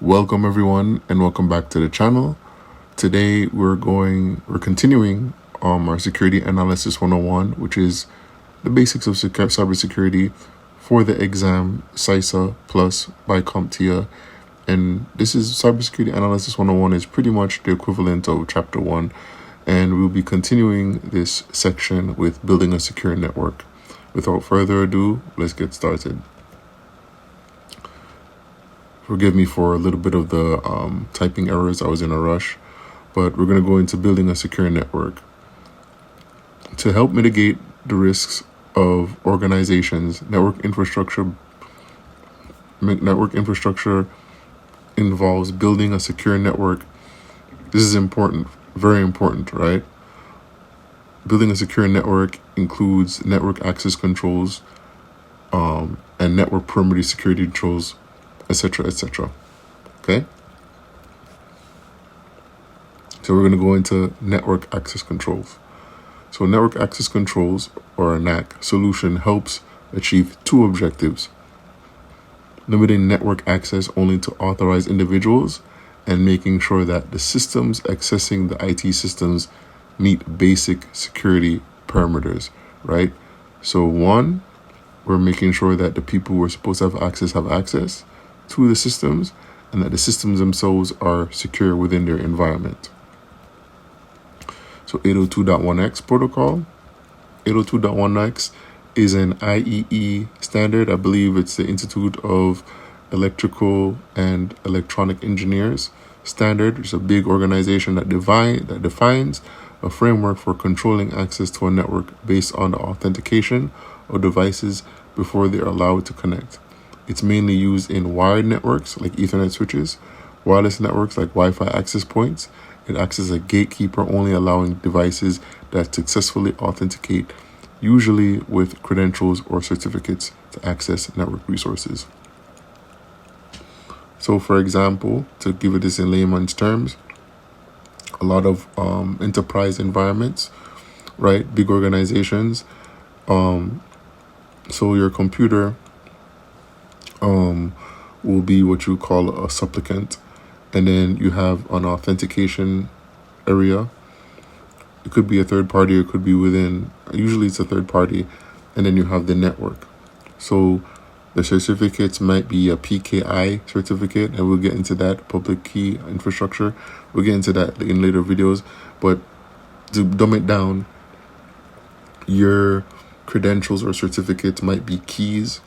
Welcome everyone and welcome back to the channel. Today we're continuing our Security Analysis 101, which is the basics of cybersecurity for the exam CySA Plus by CompTIA. And this is Cybersecurity Analysis 101 is pretty much the equivalent of chapter 1, and we'll be continuing this section with building a secure network. Without further ado, let's get started. Forgive me for a little bit of the typing errors. I was in a rush, but we're going to go into building a secure network. To help mitigate the risks of organizations, network infrastructure involves building a secure network. This is important, very important, right? Building a secure network includes network access controls and network perimeter security controls, etc., etc. Okay, so we're going to go into network access controls. So network access controls, or a NAC solution, helps achieve two objectives: limiting network access only to authorized individuals and making sure that the systems accessing the IT systems meet basic security parameters, right? So one, we're making sure that the people who are supposed to have access to the systems, and that the systems themselves are secure within their environment. So 802.1x protocol. 802.1x is an IEEE standard. I believe it's the Institute of Electrical and Electronic Engineers standard. It's a big organization that defines a framework for controlling access to a network based on the authentication of devices before they are allowed to connect. It's mainly used in wired networks like Ethernet switches, wireless networks like Wi-Fi access points. It acts as a gatekeeper, only allowing devices that successfully authenticate, usually with credentials or certificates, to access network resources. So for example, to give it this in layman's terms, a lot of enterprise environments, right? Big organizations. So your computer will be what you call a supplicant, and then you have an authentication area. It could be a third party, or it could be within, usually it's a third party, and then you have the network. So the certificates might be a PKI certificate, and we'll get into that, public key infrastructure. We'll get into that in later videos, but to dumb it down, your credentials or certificates might be keys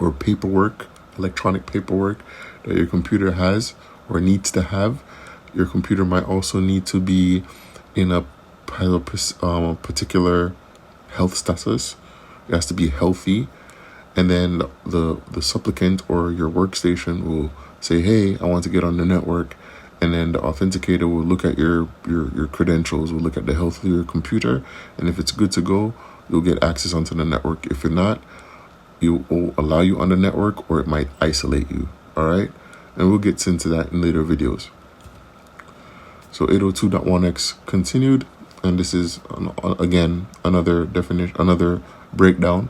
or paperwork, electronic paperwork that your computer has or needs to have. Your computer might also need to be in a particular health status. It has to be healthy. And then the supplicant or your workstation will say, hey, I want to get on the network. And then the authenticator will look at your credentials, will look at the health of your computer. And if it's good to go, you'll get access onto the network. If you're not, it will allow you on the network, or it might isolate you. All right, and we'll get into that in later videos. So 802.1x continued, and this is again another definition, another breakdown,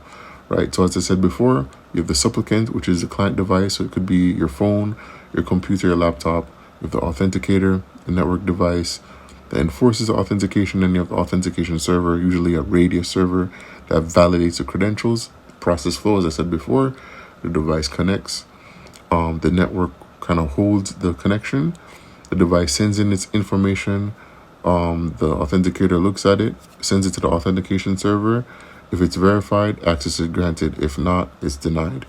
right? So as I said before, you have the supplicant, which is the client device. So it could be your phone, your computer, your laptop. You have the authenticator, the network device that enforces the authentication, and you have the authentication server, usually a radius server that validates the credentials. Process flow, as I said before, the device connects, the network kind of holds the connection, the device sends in its information, the authenticator looks at it, sends it to the authentication server. If it's verified, access is granted. If not, it's denied.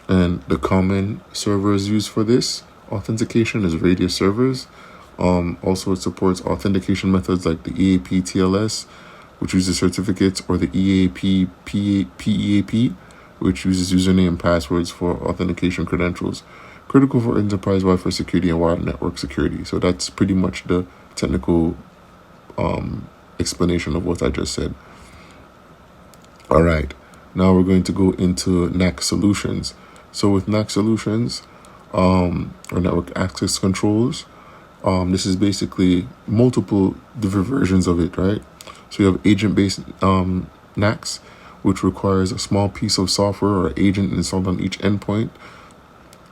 And the common servers used for this authentication is radius servers. Also, it supports authentication methods like the EAP TLS, which uses certificates, or the EAP PEAP, which uses username and passwords for authentication credentials. Critical for enterprise Wi-Fi security and wired network security. So that's pretty much the technical explanation of what I just said. All right, now we're going to go into NAC solutions. So with NAC solutions, or network access controls, this is basically multiple different versions of it, right? So you have agent-based NACs, which requires a small piece of software or agent installed on each endpoint.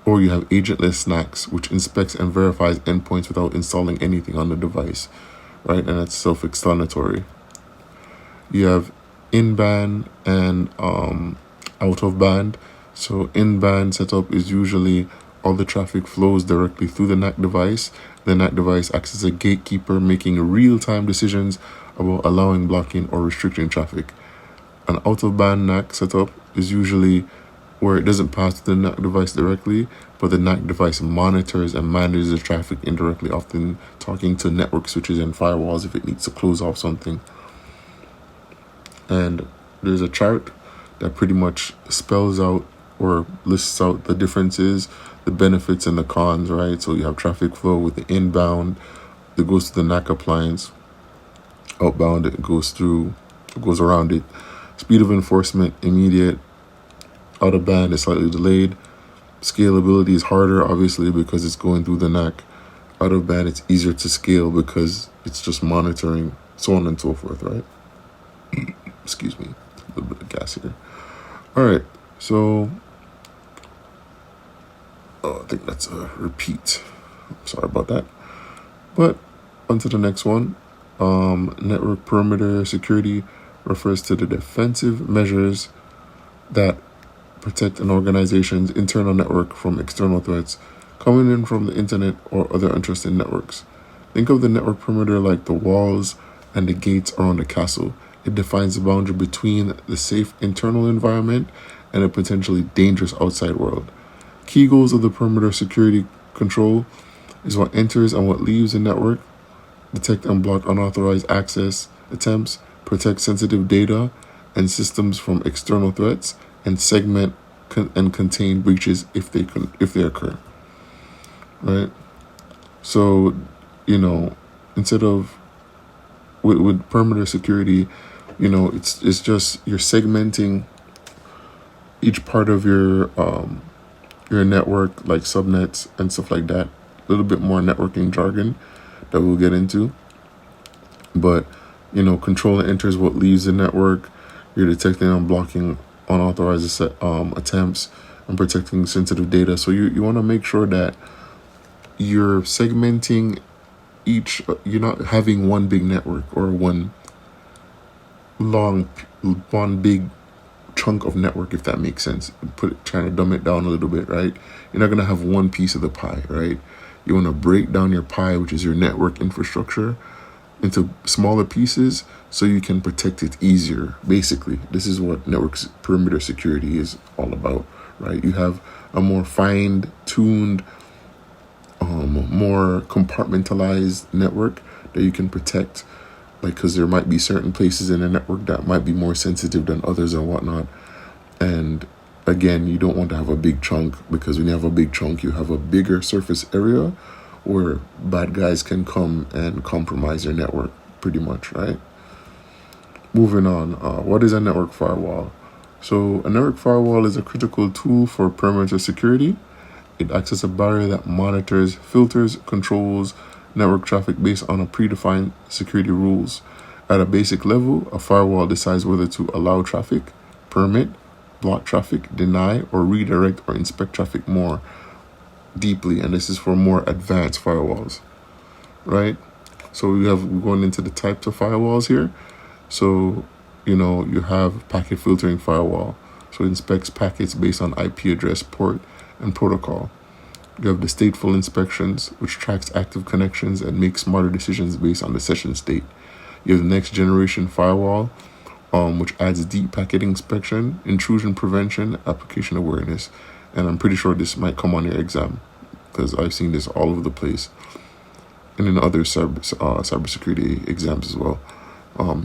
Or you have agentless NACs, which inspects and verifies endpoints without installing anything on the device, right? And that's self-explanatory. You have in-band and out-of-band. So in-band setup is usually all the traffic flows directly through the NAC device. The NAC device acts as a gatekeeper, making real-time decisions about allowing, blocking, or restricting traffic. An out-of-band NAC setup is usually where it doesn't pass to the NAC device directly, but the NAC device monitors and manages the traffic indirectly, often talking to network switches and firewalls if it needs to close off something. And there's a chart that pretty much spells out or lists out the differences, the benefits and the cons, right? So you have traffic flow with the inbound that goes to the NAC appliance. Outbound, it goes around it. Speed of enforcement, immediate. Out of band is slightly delayed. Scalability is harder, obviously, because it's going through the NAC. Out of band, it's easier to scale because it's just monitoring, so on and so forth, right? Excuse me, a little bit of gas here. All right, so I think that's a repeat. Sorry about that. But on to the next one. Network perimeter security refers to the defensive measures that protect an organization's internal network from external threats coming in from the internet or other untrusted networks. Think of the network perimeter like the walls and the gates around a castle. It defines the boundary between the safe internal environment and a potentially dangerous outside world. Key goals of the perimeter security control is what enters and what leaves the network, detect and block unauthorized access attempts, protect sensitive data and systems from external threats, and segment and contain breaches if they occur. Right? So, instead of with perimeter security, it's just you're segmenting each part of your network, like subnets and stuff like that. A little bit more networking jargon that we'll get into. But, control and enters what leaves the network. You're detecting and blocking unauthorized attempts and protecting sensitive data. So you want to make sure that you're segmenting you're not having one big network or one big chunk of network, if that makes sense. Trying to dumb it down a little bit, right? You're not going to have one piece of the pie, right? You want to break down your pie, which is your network infrastructure, into smaller pieces so you can protect it easier. Basically, this is what network perimeter security is all about, right? You have a more fine-tuned, more compartmentalized network that you can protect, because there might be certain places in a network that might be more sensitive than others and whatnot. And again, you don't want to have a big chunk, because when you have a big chunk, you have a bigger surface area where bad guys can come and compromise your network, pretty much, right? Moving on, what is a network firewall? So a network firewall is a critical tool for perimeter security. It acts as a barrier that monitors, filters, controls network traffic based on a predefined security rules. At a basic level, a firewall decides whether to allow traffic, permit, block traffic, deny, or redirect or inspect traffic more deeply, and this is for more advanced firewalls, right? So we're going into the types of firewalls here. So you have packet filtering firewall, so it inspects packets based on IP address, port, and protocol. You have the stateful inspections, which tracks active connections and makes smarter decisions based on the session state. You have the next generation firewall, which adds deep packet inspection, intrusion prevention, application awareness. And I'm pretty sure this might come on your exam, because I've seen this all over the place. And in other cybersecurity exams as well.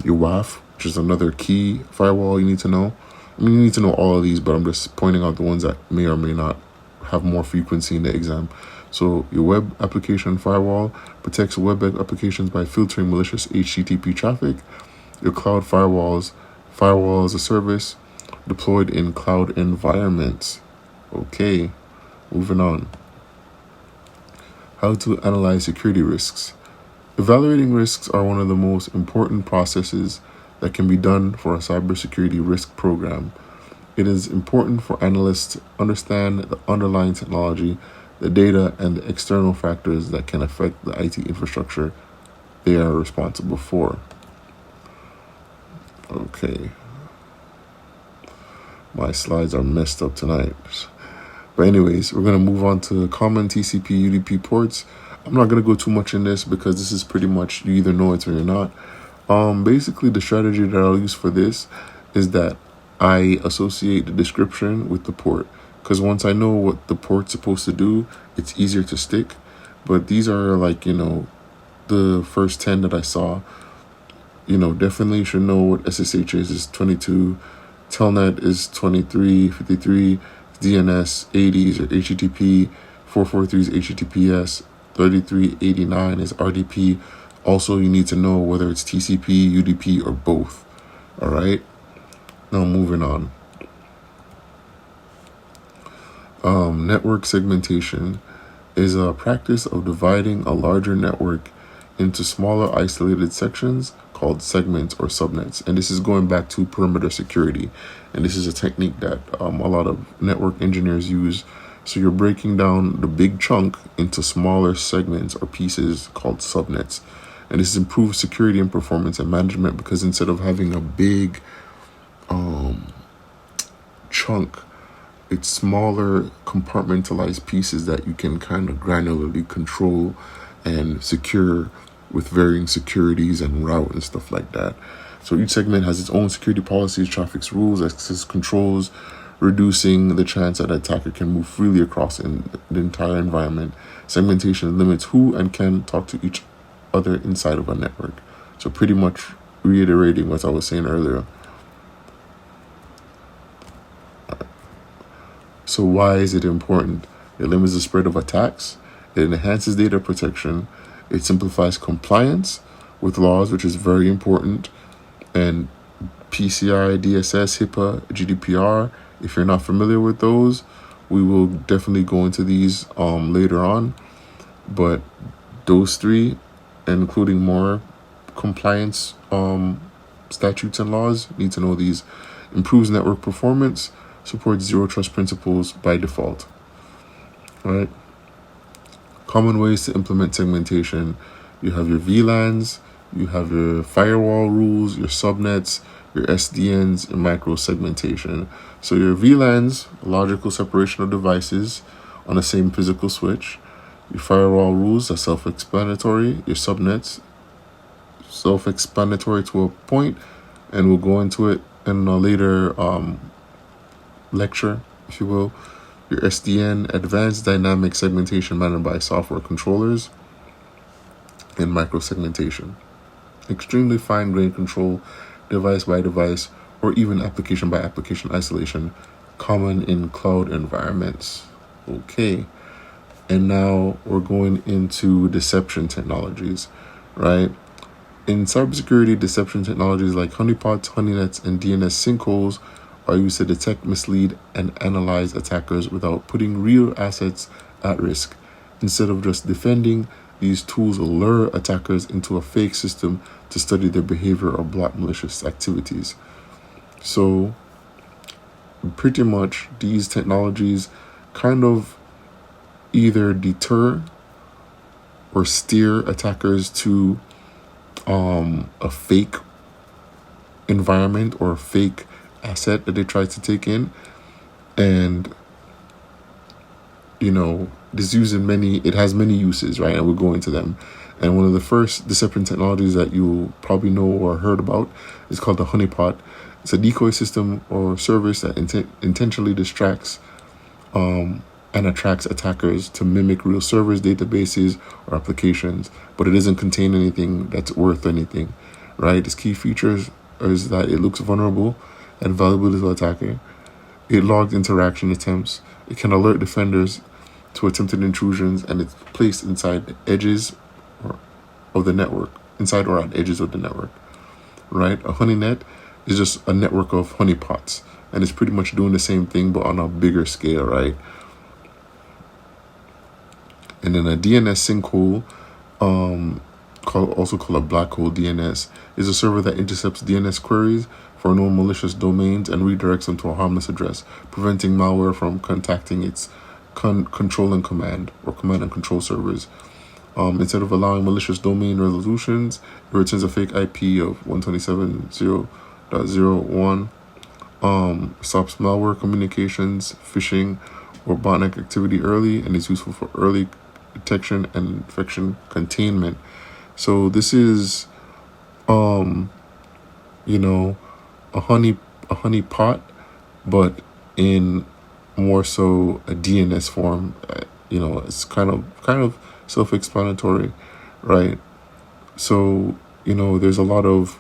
Your WAF, which is another key firewall you need to know. I mean, you need to know all of these, but I'm just pointing out the ones that may or may not have more frequency in the exam. So your web application firewall protects web applications by filtering malicious HTTP traffic. Your cloud firewall as a service deployed in cloud environments. Okay, moving on. How to analyze security risks. Evaluating risks are one of the most important processes that can be done for a cybersecurity risk program. It is important for analysts to understand the underlying technology, the data, and the external factors that can affect the IT infrastructure they are responsible for. Okay. My slides are messed up tonight. But anyways, we're going to move on to common TCP UDP ports. I'm not going to go too much in this because this is pretty much you either know it or you're not. Basically, the strategy that I'll use for this is that I associate the description with the port. Because once I know what the port's supposed to do, it's easier to stick. But these are like, the first 10 that I saw. Definitely you should know what SSH is 22. Telnet is 2353. DNS 80s or HTTP. 443 is HTTPS. 3389 is RDP. Also, you need to know whether it's TCP, UDP, or both. All right. Now moving on. Network segmentation is a practice of dividing a larger network into smaller isolated sections called segments or subnets. And this is going back to perimeter security. And this is a technique that a lot of network engineers use. So you're breaking down the big chunk into smaller segments or pieces called subnets. And this improves security and performance and management because instead of having a big chunk, it's smaller compartmentalized pieces that you can kind of granularly control and secure with varying securities and route and stuff like that. So each segment has its own security policies, traffic rules, access controls, reducing the chance that an attacker can move freely across the entire environment. Segmentation limits who and can talk to each other inside of a network. So pretty much reiterating what I was saying earlier. So why is it important? It limits the spread of attacks. It enhances data protection. It simplifies compliance with laws, which is very important. And PCI, DSS, HIPAA, GDPR. If you're not familiar with those, we will definitely go into these later on. But those three, including more compliance statutes and laws, need to know these. Improves network performance, supports zero trust principles by default. All right. Common ways to implement segmentation. You have your VLANs, you have your firewall rules, your subnets, your SDNs, and micro segmentation. So your VLANs, logical separation of devices on the same physical switch. Your firewall rules are self-explanatory. Your subnets, self-explanatory to a point, and we'll go into it in a later lecture, if you will. Your SDN, advanced dynamic segmentation managed by software controllers, and microsegmentation, extremely fine-grained control, device by device, or even application by application isolation, common in cloud environments. Okay, and now we're going into deception technologies, right? In cybersecurity, deception technologies like honeypots, honeynets, and DNS sinkholes are used to detect, mislead, and analyze attackers without putting real assets at risk. Instead of just defending, these tools lure attackers into a fake system to study their behavior or block malicious activities. So, pretty much, these technologies kind of either deter or steer attackers to a fake environment or a fake asset that they try to take in. And this it has many uses, right? And we'll go into them. And one of the first deception technologies that you'll probably know or heard about is called the honeypot. It's a decoy system or service that intentionally distracts and attracts attackers to mimic real servers, databases, or applications, but it doesn't contain anything that's worth anything, right? Its key features is that it looks vulnerable and valuable to the attacker. It logs interaction attempts. It can alert defenders to attempted intrusions, and it's placed inside the edges of the network, inside or on edges of the network, right? A honeynet is just a network of honeypots, and it's pretty much doing the same thing, but on a bigger scale, right? And then a DNS sinkhole, also called a black hole DNS, is a server that intercepts DNS queries for known malicious domains and redirects them to a harmless address, preventing malware from contacting its control and command or command and control servers. Instead of allowing malicious domain resolutions, it returns a fake IP of 127.0.0.1. Stops malware communications, phishing, or botnet activity early, and is useful for early detection and infection containment. So this is, you know, a honey pot, but in more so a DNS form. You know, it's kind of self-explanatory, right? So, you know, there's a lot of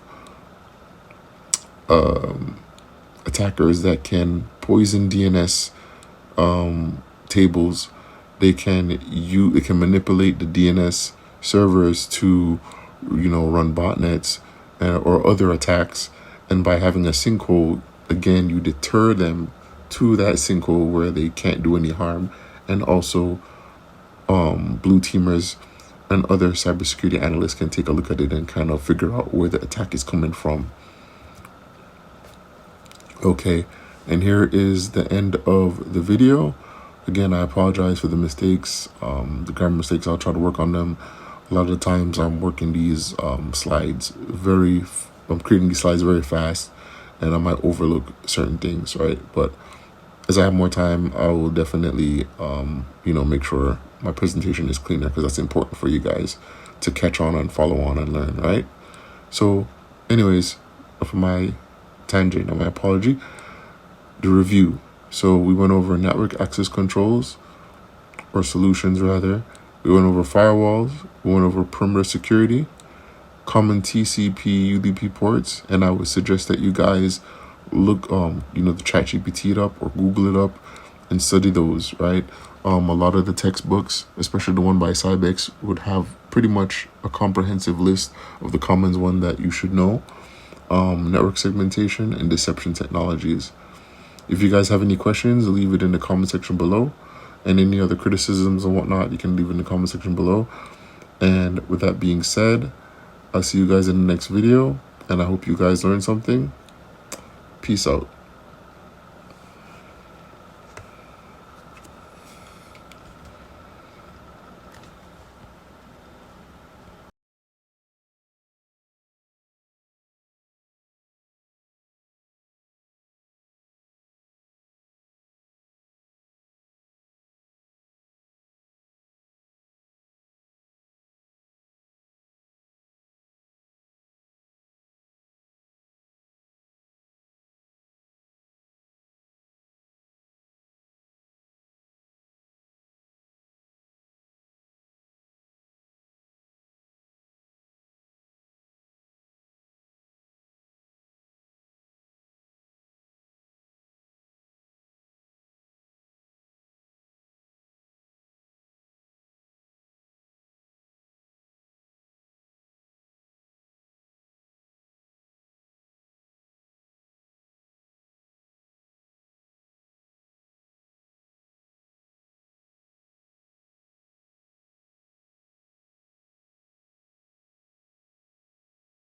attackers that can poison DNS tables. They can manipulate the DNS servers to, you know, run botnets or other attacks. And by having a sinkhole, again, you deter them to that sinkhole where they can't do any harm. And also, blue teamers and other cybersecurity analysts can take a look at it and kind of figure out where the attack is coming from. Okay, and here is the end of the video. Again, I apologize for the mistakes, the grammar mistakes. I'll try to work on them. A lot of the times I'm working these slides I'm creating these slides very fast, and I might overlook certain things, right? But as I have more time, I will definitely, you know, make sure my presentation is cleaner, because that's important for you guys to catch on and follow on and learn, right? So anyways, for my tangent and my apology, the review. So we went over network access controls, or solutions rather. We went over firewalls. We went over perimeter security, common TCP UDP ports, and I would suggest that you guys look, you know, the ChatGPT it up or Google it up and study those, right? A lot of the textbooks, especially the one by Cybex, would have pretty much a comprehensive list of the common one that you should know. Network segmentation and deception technologies. If you guys have any questions, leave it in the comment section below. And any other criticisms and whatnot, you can leave it in the comment section below. And with that being said, I'll see you guys in the next video, and I hope you guys learned something. Peace out.